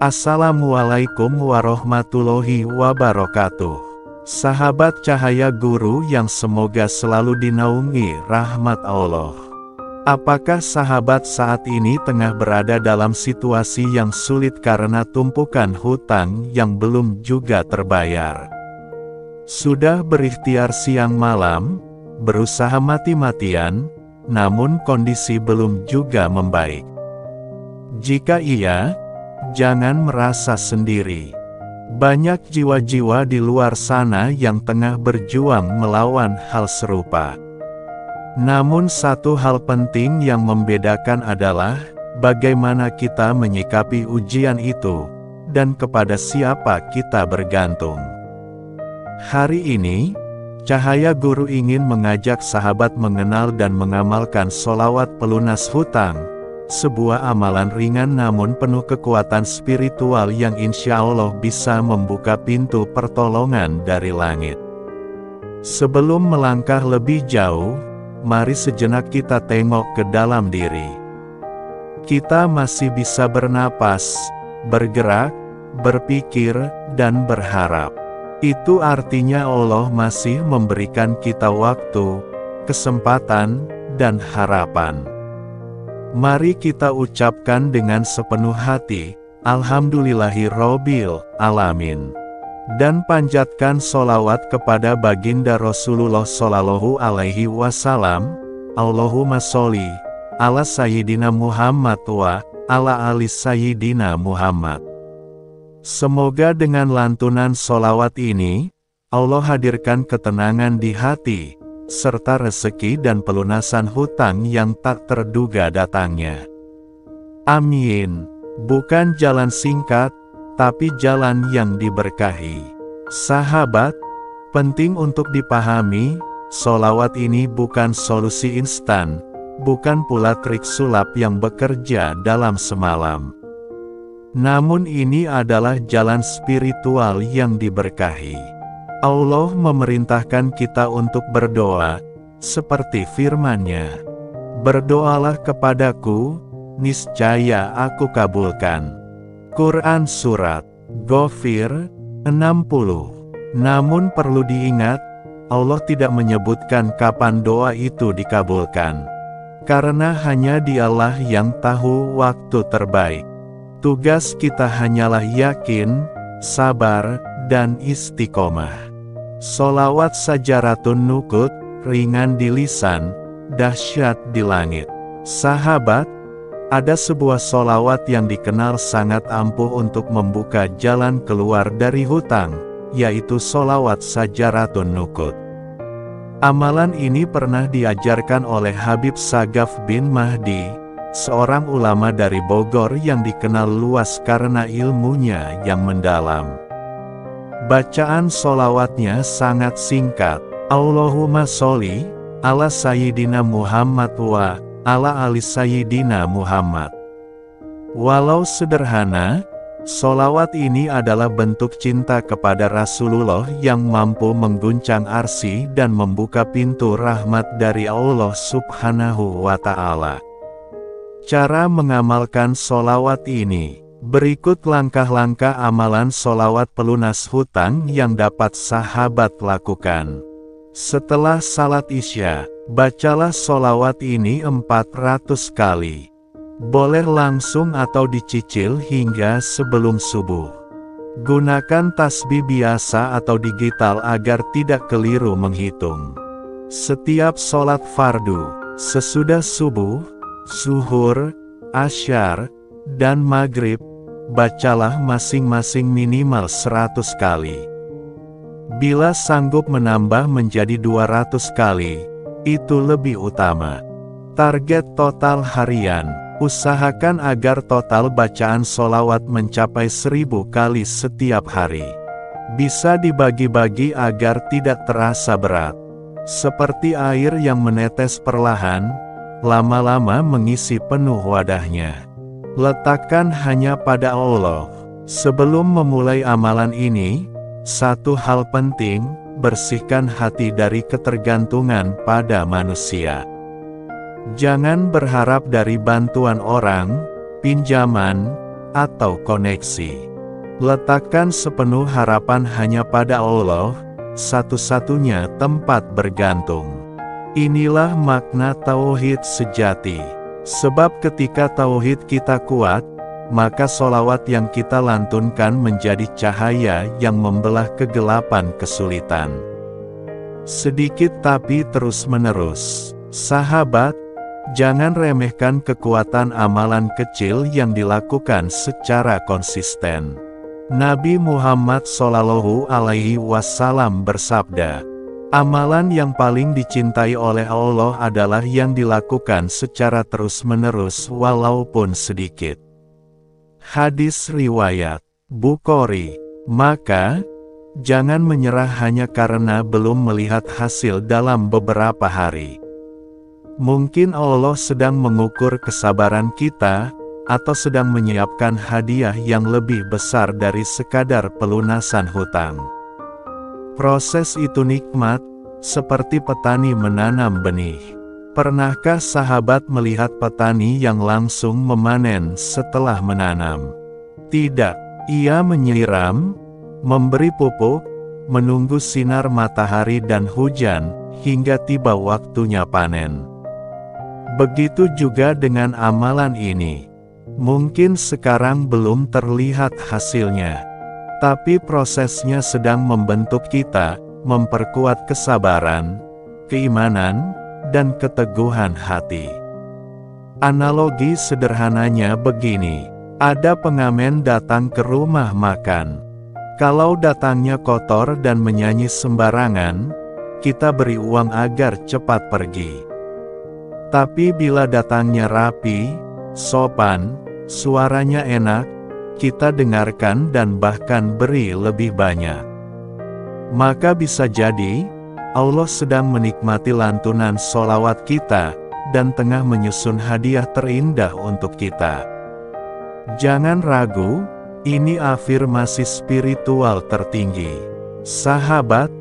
Assalamualaikum warahmatullahi wabarakatuh. Sahabat Cahaya Guru yang semoga selalu dinaungi rahmat Allah. Apakah sahabat saat ini tengah berada dalam situasi yang sulit karena tumpukan hutang yang belum juga terbayar? Sudah berikhtiar siang malam, berusaha mati-matian, namun kondisi belum juga membaik. Jika iya, jangan merasa sendiri. Banyak jiwa-jiwa di luar sana yang tengah berjuang melawan hal serupa. Namun satu hal penting yang membedakan adalah bagaimana kita menyikapi ujian itu, dan kepada siapa kita bergantung. Hari ini, Cahaya Guru ingin mengajak sahabat mengenal dan mengamalkan sholawat pelunas hutang, sebuah amalan ringan namun penuh kekuatan spiritual yang insya Allah bisa membuka pintu pertolongan dari langit. Sebelum melangkah lebih jauh, mari sejenak kita tengok ke dalam diri. Kita masih bisa bernapas, bergerak, berpikir, dan berharap. Itu artinya Allah masih memberikan kita waktu, kesempatan, dan harapan. Mari kita ucapkan dengan sepenuh hati, Alhamdulillahirobbil alamin. Dan panjatkan sholawat kepada baginda Rasulullah Shallallahu Alaihi Wasallam. Allahumma sholli ala Sayyidina Muhammad wa ala ali Sayyidina Muhammad. Semoga dengan lantunan sholawat ini, Allah hadirkan ketenangan di hati, serta rezeki dan pelunasan hutang yang tak terduga datangnya. Amin. Bukan jalan singkat, tapi jalan yang diberkahi. Sahabat, penting untuk dipahami, sholawat ini bukan solusi instan, bukan pula trik sulap yang bekerja dalam semalam. Namun ini adalah jalan spiritual yang diberkahi. Allah memerintahkan kita untuk berdoa, seperti firman-Nya, "Berdoalah kepadaku, niscaya aku kabulkan." Quran Surat Ghafir 60. Namun perlu diingat, Allah tidak menyebutkan kapan doa itu dikabulkan. Karena hanya Dialah yang tahu waktu terbaik. Tugas kita hanyalah yakin, sabar, dan istiqomah. Sholawat Sajaratun Nukut, ringan di lisan, dahsyat di langit. Sahabat, ada sebuah sholawat yang dikenal sangat ampuh untuk membuka jalan keluar dari hutang, yaitu sholawat Sajaratun Nukut. Amalan ini pernah diajarkan oleh Habib Sagaf bin Mahdi, seorang ulama dari Bogor yang dikenal luas karena ilmunya yang mendalam. Bacaan sholawatnya sangat singkat. Allahumma sholli ala Sayyidina Muhammad wa ala ali Sayyidina Muhammad. Walau sederhana, sholawat ini adalah bentuk cinta kepada Rasulullah yang mampu mengguncang arsy dan membuka pintu rahmat dari Allah Subhanahu wa Ta'ala. Cara mengamalkan sholawat ini. Berikut langkah-langkah amalan sholawat pelunas hutang yang dapat sahabat lakukan. Setelah salat isya, bacalah sholawat ini 400 kali. Boleh langsung atau dicicil hingga sebelum subuh. Gunakan tasbih biasa atau digital agar tidak keliru menghitung. Setiap sholat fardu, sesudah subuh, zuhur, asyar, dan maghrib, bacalah masing-masing minimal 100 kali. Bila sanggup menambah menjadi 200 kali, itu lebih utama. Target total harian, usahakan agar total bacaan sholawat mencapai 1000 kali setiap hari. Bisa dibagi-bagi agar tidak terasa berat. Seperti air yang menetes perlahan, lama-lama mengisi penuh wadahnya. Letakkan hanya pada Allah. Sebelum memulai amalan ini, satu hal penting, bersihkan hati dari ketergantungan pada manusia. Jangan berharap dari bantuan orang, pinjaman, atau koneksi. Letakkan sepenuh harapan hanya pada Allah, satu-satunya tempat bergantung. Inilah makna tauhid sejati. Sebab ketika tauhid kita kuat, maka sholawat yang kita lantunkan menjadi cahaya yang membelah kegelapan kesulitan. Sedikit tapi terus-menerus. Sahabat, jangan remehkan kekuatan amalan kecil yang dilakukan secara konsisten. Nabi Muhammad SAW bersabda, amalan yang paling dicintai oleh Allah adalah yang dilakukan secara terus-menerus walaupun sedikit. Hadis riwayat Bukhari. Maka, jangan menyerah hanya karena belum melihat hasil dalam beberapa hari. Mungkin Allah sedang mengukur kesabaran kita, atau sedang menyiapkan hadiah yang lebih besar dari sekadar pelunasan hutang. Proses itu nikmat, seperti petani menanam benih. Pernahkah sahabat melihat petani yang langsung memanen setelah menanam? Tidak, ia menyiram, memberi pupuk, menunggu sinar matahari dan hujan, hingga tiba waktunya panen. Begitu juga dengan amalan ini. Mungkin sekarang belum terlihat hasilnya, tapi prosesnya sedang membentuk kita, memperkuat kesabaran, keimanan, dan keteguhan hati. Analogi sederhananya begini, ada pengamen datang ke rumah makan. Kalau datangnya kotor dan menyanyi sembarangan, kita beri uang agar cepat pergi. Tapi bila datangnya rapi, sopan, suaranya enak, kita dengarkan dan bahkan beri lebih banyak. Maka bisa jadi, Allah sedang menikmati lantunan sholawat kita, dan tengah menyusun hadiah terindah untuk kita. Jangan ragu, ini afirmasi spiritual tertinggi. Sahabat,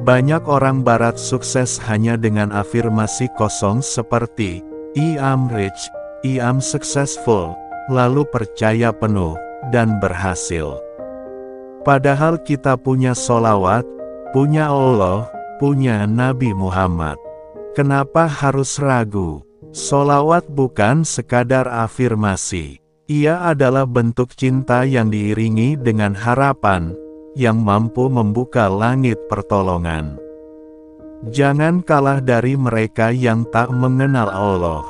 banyak orang barat sukses hanya dengan afirmasi kosong seperti, I am rich, I am successful, lalu percaya penuh, dan berhasil. Padahal kita punya sholawat, punya Allah, punya Nabi Muhammad. Kenapa harus ragu? Sholawat bukan sekadar afirmasi. Ia adalah bentuk cinta yang diiringi dengan harapan, yang mampu membuka langit pertolongan. Jangan kalah dari mereka yang tak mengenal Allah.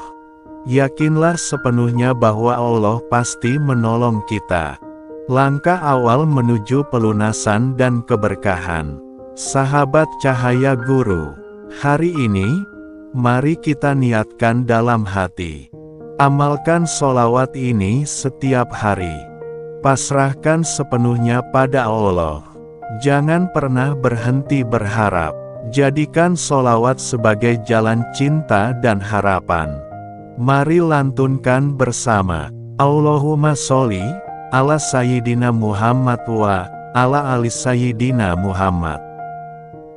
Yakinlah sepenuhnya bahwa Allah pasti menolong kita. Langkah awal menuju pelunasan dan keberkahan. Sahabat Cahaya Guru, hari ini, mari kita niatkan dalam hati. Amalkan sholawat ini setiap hari. Pasrahkan sepenuhnya pada Allah. Jangan pernah berhenti berharap. Jadikan sholawat sebagai jalan cinta dan harapan. Mari lantunkan bersama. Allahumma sholli ala Sayyidina Muhammad wa ala ali Sayyidina Muhammad.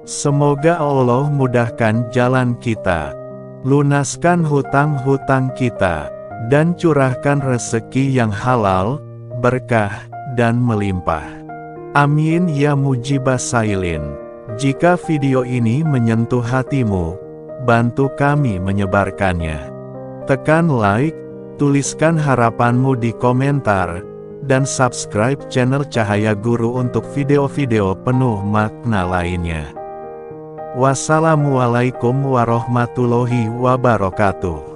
Semoga Allah mudahkan jalan kita, lunaskan hutang-hutang kita, dan curahkan rezeki yang halal, berkah, dan melimpah. Amin ya mujibas sailin. Jika video ini menyentuh hatimu, bantu kami menyebarkannya. Tekan like, tuliskan harapanmu di komentar, dan subscribe channel Cahaya Guru untuk video-video penuh makna lainnya. Wassalamualaikum warahmatullahi wabarakatuh.